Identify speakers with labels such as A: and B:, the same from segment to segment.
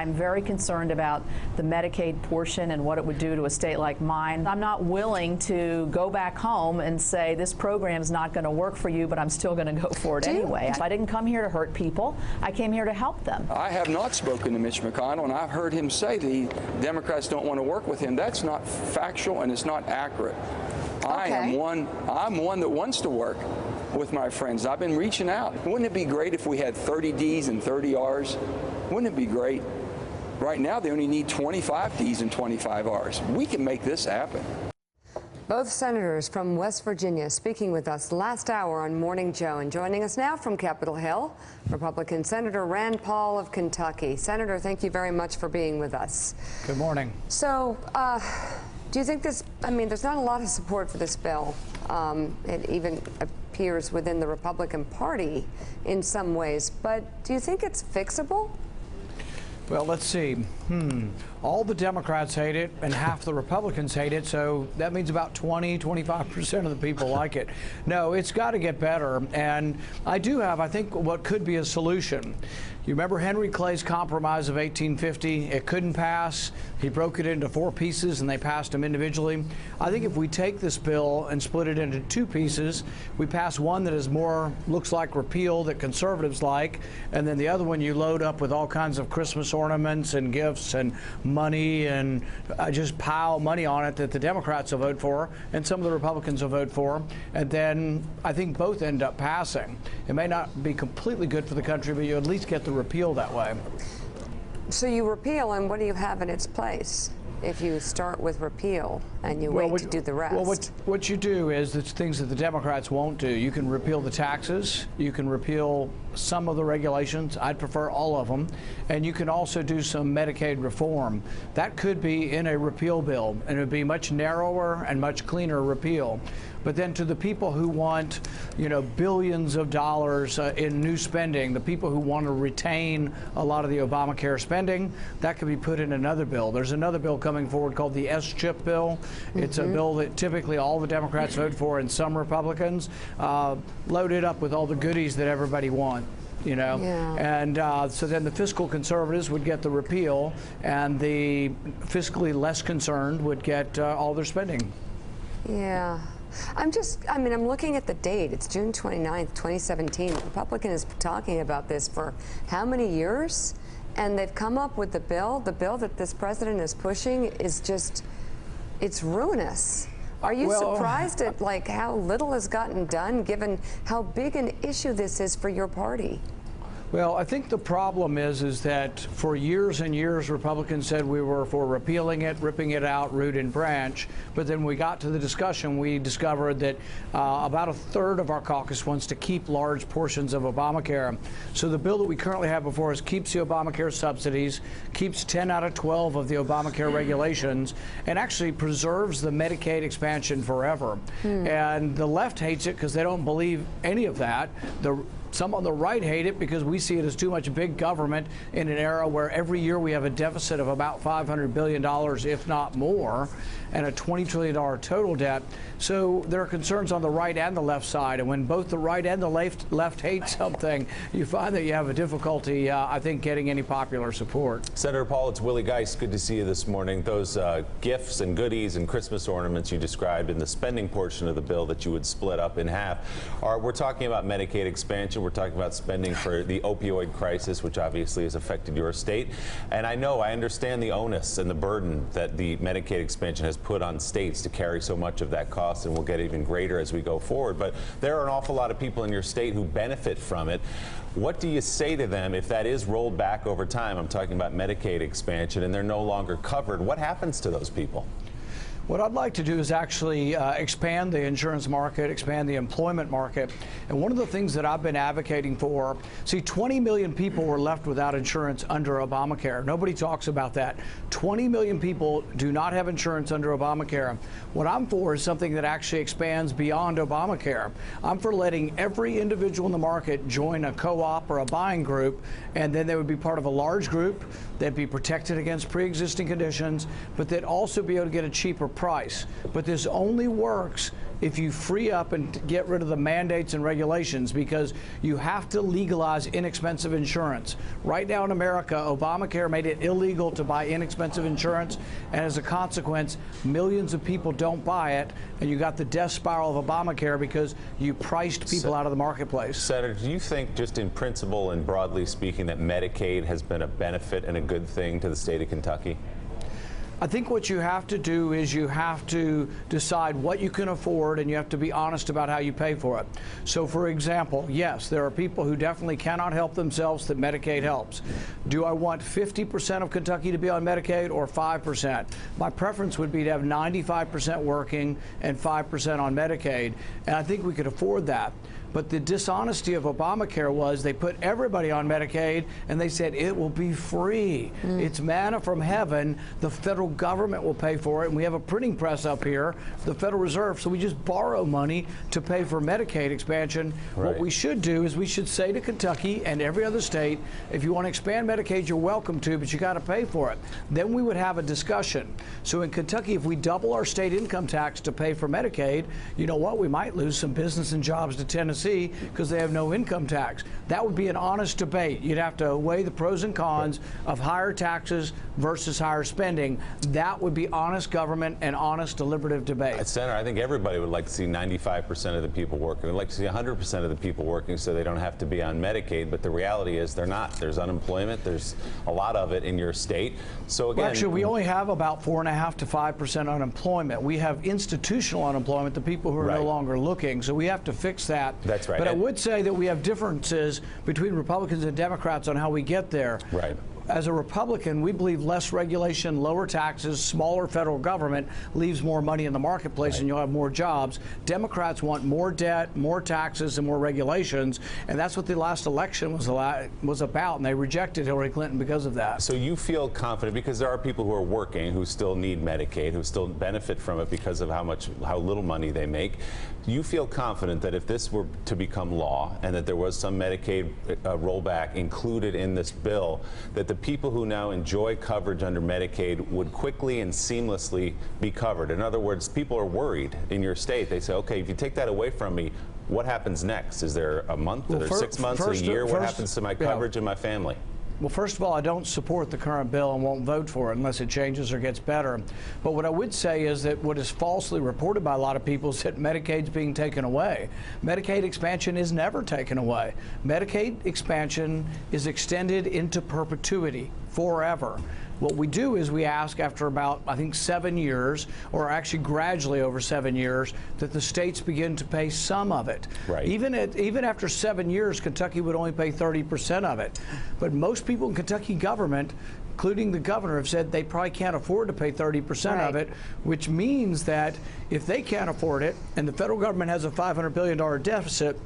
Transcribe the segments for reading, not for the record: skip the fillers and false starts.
A: I'm very concerned about the Medicaid portion and what it would do to a state like mine. I'm not willing to go back home and say this program's not going to work for you, but I'm still going to go for it anyway. I didn't come here to hurt people. I came here to help them.
B: I have not spoken to Mitch McConnell, and I've heard him say the Democrats don't want to work with him. That's not factual, and it's not accurate. I'm one that wants to work with my friends. I've been reaching out. Wouldn't it be great if we had 30 Ds and 30 Rs? Wouldn't it be great? Right now, they only need 25 Ds and 25 Rs. We can make this happen.
C: Both senators from West Virginia speaking with us last hour on Morning Joe, and joining us now from Capitol Hill, Republican Senator Rand Paul of Kentucky. Senator, thank you very much for being with us.
D: Good morning.
C: So, do you think this, there's not a lot of support for this bill. It even appears within the Republican Party in some ways, but do you think it's fixable?
D: Well, let's see. All the Democrats hate it and half the Republicans hate it, so that means about 20–25% of the people like it. No, it's got to get better, and I think, what could be a solution. You remember Henry Clay's compromise of 1850? It couldn't pass. He broke it into 4 pieces, and they passed them individually. I think if we take this bill and split it into 2 pieces, we pass one that is more, looks like repeal, that conservatives like, and then the other one you load up with all kinds of Christmas ornaments and gifts and money, and just pile money on it that the Democrats will vote for and some of the Republicans will vote for, and then I think both end up passing. It may not be completely good for the country, but you at least get the repeal that way.
C: So you repeal, and what do you have in its place if you start with repeal and you wait to do the rest?
D: Well, what you do is the things that the Democrats won't do. You can repeal the taxes. You can repeal some of the regulations. I'd prefer all of them. And you can also do some Medicaid reform. That could be in a repeal bill, and it would be much narrower and much cleaner repeal. But then to the people who want, billions of dollars in new spending, the people who want to retain a lot of the Obamacare spending, that could be put in another bill. There's another bill coming forward called the S-chip bill. It's a bill that typically all the Democrats vote for and some Republicans, loaded up with all the goodies that everybody wants. And so then the fiscal conservatives would get the repeal, and the fiscally less concerned would get all their spending.
C: Yeah. I'm looking at the date. It's June 29th, 2017. The Republican is talking about this for how many years? And they've come up with the bill. The bill that this president is pushing is just, it's ruinous. Are you surprised at how little has gotten done, given how big an issue this is for your party?
D: Well, I think the problem is that for years and years, Republicans said we were for repealing it, ripping it out, root and branch. But then we got to the discussion, we discovered that about 1/3 of our caucus wants to keep large portions of Obamacare. So the bill that we currently have before us keeps the Obamacare subsidies, keeps 10 out of 12 of the Obamacare regulations, and actually preserves the Medicaid expansion forever. And the left hates it because they don't believe any of that. Some on the right hate it because we see it as too much big government in an era where every year we have a deficit of about $500 billion, if not more, and a $20 trillion total debt. So there are concerns on the right and the left side. And when both the right and the left hate something, you find that you have a difficulty, I think, getting any popular support.
E: Senator Paul, it's Willie Geist. Good to see you this morning. Those gifts and goodies and Christmas ornaments you described in the spending portion of the bill that you would split up in half, we're talking about Medicaid expansion. We're talking about spending for the opioid crisis, which obviously has affected your state. And I understand the onus and the burden that the Medicaid expansion has put on states to carry so much of that cost, and will get even greater as we go forward. But there are an awful lot of people in your state who benefit from it. What do you say to them if that is rolled back over time? I'm talking about Medicaid expansion, and they're no longer covered. What happens to those people?
D: What I'd like to do is actually expand the insurance market, expand the employment market. And one of the things that I've been advocating for, 20 million people were left without insurance under Obamacare. Nobody talks about that. 20 million people do not have insurance under Obamacare. What I'm for is something that actually expands beyond Obamacare. I'm for letting every individual in the market join a co-op or a buying group, and then they would be part of a large group they'd be protected against pre-existing conditions, but they'd also be able to get a cheaper price. But this only works if you free up and get rid of the mandates and regulations, because you have to legalize inexpensive insurance. Right now in America, Obamacare made it illegal to buy inexpensive insurance, and as a consequence, millions of people don't buy it, and you got the death spiral of Obamacare because you priced people out of the marketplace.
E: Senator, do you think, just in principle and broadly speaking, that Medicaid has been a benefit and a good thing to the state of Kentucky?
D: I think what you have to do is you have to decide what you can afford, and you have to be honest about how you pay for it. So, for example, yes, there are people who definitely cannot help themselves that Medicaid helps. Do I want 50% of Kentucky to be on Medicaid or 5%? My preference would be to have 95% working and 5% on Medicaid, and I think we could afford that. But the dishonesty of Obamacare was they put everybody on Medicaid and they said it will be free. It's manna from heaven. The federal government will pay for it. And we have a printing press up here, the Federal Reserve, so we just borrow money to pay for Medicaid expansion.
E: Right.
D: What we should do is we should say to Kentucky and every other state, if you want to expand Medicaid, you're welcome to, but you got to pay for it. Then we would have a discussion. So in Kentucky, if we double our state income tax to pay for Medicaid, you know what? We might lose some business and jobs to Tennessee because they have no income tax. That would be an honest debate. You'd have to weigh the pros and cons of higher taxes versus higher spending. That would be honest government and honest deliberative debate.
E: Senator, I think everybody would like to see 95% of the people working. I'd like to see 100% of the people working so they don't have to be on Medicaid, but the reality is they're not. There's unemployment. There's a lot of it in your state. So again,
D: well, actually, we only have about 4.5% to 5% unemployment. We have institutional unemployment, the people who are no longer looking. So we have to fix that.
E: That's right.
D: But I would say that we have differences between Republicans and Democrats on how we get there.
E: Right.
D: As a Republican, we believe less regulation, lower taxes, smaller federal government leaves more money in the marketplace, and you'll have more jobs. Democrats want more debt, more taxes, and more regulations, and that's what the last election was about, and they rejected Hillary Clinton because of that.
E: So you feel confident, because there are people who are working who still need Medicaid, who still benefit from it because of how little money they make. You feel confident that if this were to become law and that there was some Medicaid rollback included in this bill, that the people who now enjoy coverage under Medicaid would quickly and seamlessly be covered? In other words, people are worried in your state. They say, okay, if you take that away from me, what happens next? Is there a month? Are there 6 months, a year? What happens to my coverage and my family?
D: Well, first of all, I don't support the current bill and won't vote for it unless it changes or gets better. But what I would say is that what is falsely reported by a lot of people is that Medicaid's being taken away. Medicaid expansion is never taken away. Medicaid expansion is extended into perpetuity, forever. What we do is we ask after about, I think, 7 years, or actually gradually over 7 years, that the states begin to pay some of it.
E: Right.
D: Even after 7 years, Kentucky would only pay 30% of it. But most people in Kentucky government, including the governor, have said they probably can't afford to pay 30% of it, which means that if they can't afford it and the federal government has a $500 billion deficit,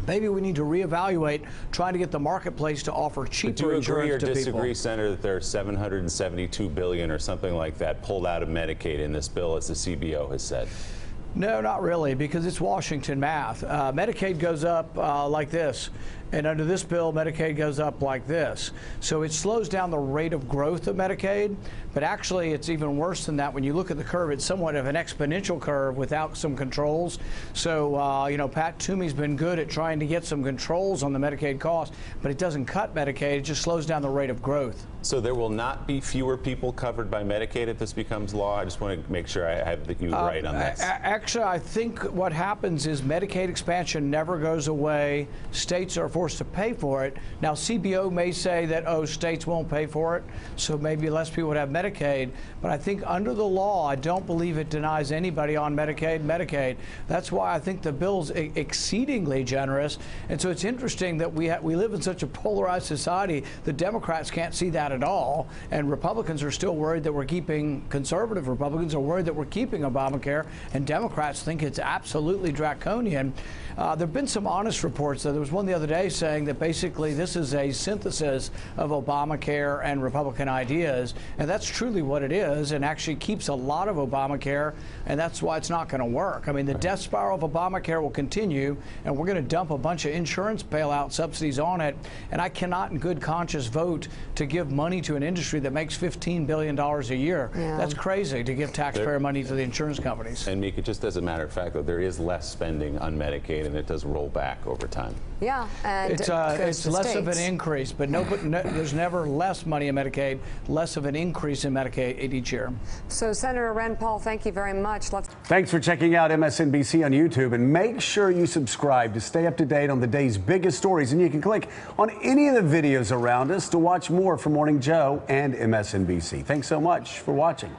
D: maybe we need to reevaluate trying to get the marketplace to offer cheaper insurance to people.
E: Do you agree or disagree, Senator, that there are $772 billion or something like that pulled out of Medicaid in this bill, as the CBO has said?
D: No, not really, because it's Washington math. Medicaid goes up like this, and under this bill, Medicaid goes up like this. So it slows down the rate of growth of Medicaid, but actually it's even worse than that. When you look at the curve, it's somewhat of an exponential curve without some controls. So, you know, Pat Toomey's been good at trying to get some controls on the Medicaid cost, but it doesn't cut Medicaid, it just slows down the rate of growth.
E: So there will not be fewer people covered by Medicaid if this becomes law? I just want to make sure I have you right on this.
D: Actually, I think what happens is Medicaid expansion never goes away. States are forced to pay for it. Now, CBO may say that, oh, states won't pay for it, so maybe less people would have Medicaid. But I think under the law, I don't believe it denies anybody on Medicaid. That's why I think the bill's exceedingly generous. And so it's interesting that we live in such a polarized society. The Democrats can't see that at all, and Republicans are still worried that we're keeping, conservative Republicans are worried that we're keeping Obamacare, and Democrats Democrats think it's absolutely draconian. There have been some honest reports. There was one the other day saying that basically this is a synthesis of Obamacare and Republican ideas, and that's truly what it is, and actually keeps a lot of Obamacare, and that's why it's not going to work. I mean, the death spiral of Obamacare will continue, and we're going to dump a bunch of insurance bailout subsidies on it, and I cannot in good conscience vote to give money to an industry that makes $15 billion a year.
C: Yeah.
D: That's crazy to give taxpayer money to the insurance companies.
E: And Mika, just as a matter of fact, though, there is less spending on Medicaid, and it does roll back over time.
C: Yeah, and
D: It's
C: goes to
D: less of an
C: states.
D: increase, but there's never less money in Medicaid, less of an increase in Medicaid each year.
C: So, Senator Rand Paul, thank you very much.
F: Thanks for checking out MSNBC on YouTube, and make sure you subscribe to stay up to date on the day's biggest stories. And you can click on any of the videos around us to watch more from Morning Joe and MSNBC. Thanks so much for watching.